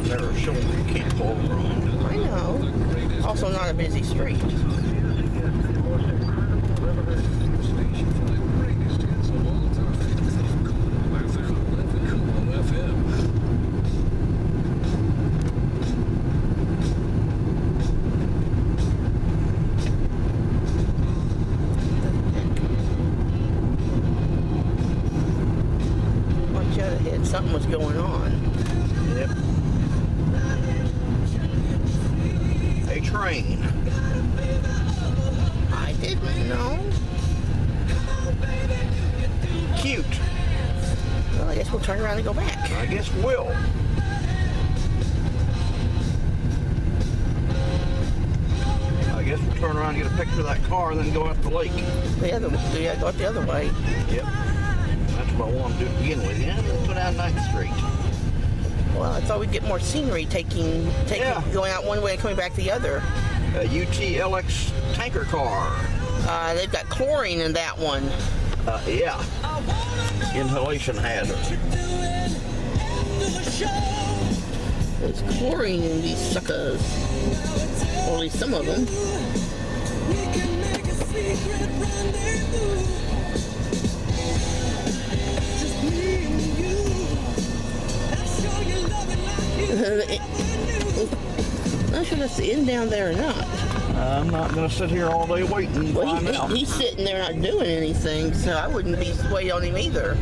They're a shoulder you can't go over on. I know. Also not a busy street. Watch out ahead. Something was going on. Yep. A train. I didn't know. Cute. Well, I guess we'll turn around and go back. I guess we'll. I guess we'll turn around and get a picture of that car and then go out the lake. The other, yeah, go out the other way. Yep. That's what I want to do to begin with. Yeah, let's go down 9th Street. Well, I thought we'd get more scenery going out one way and coming back the other. A UTLX tanker car. They've got chlorine in that one. Yeah. Inhalation hazard. There's chlorine in these suckers. Or at least some of them. I'm not sure that's the end down there or not. I'm not going to sit here all day waiting to find out. He's sitting there not doing anything, so I wouldn't be swayed on him either.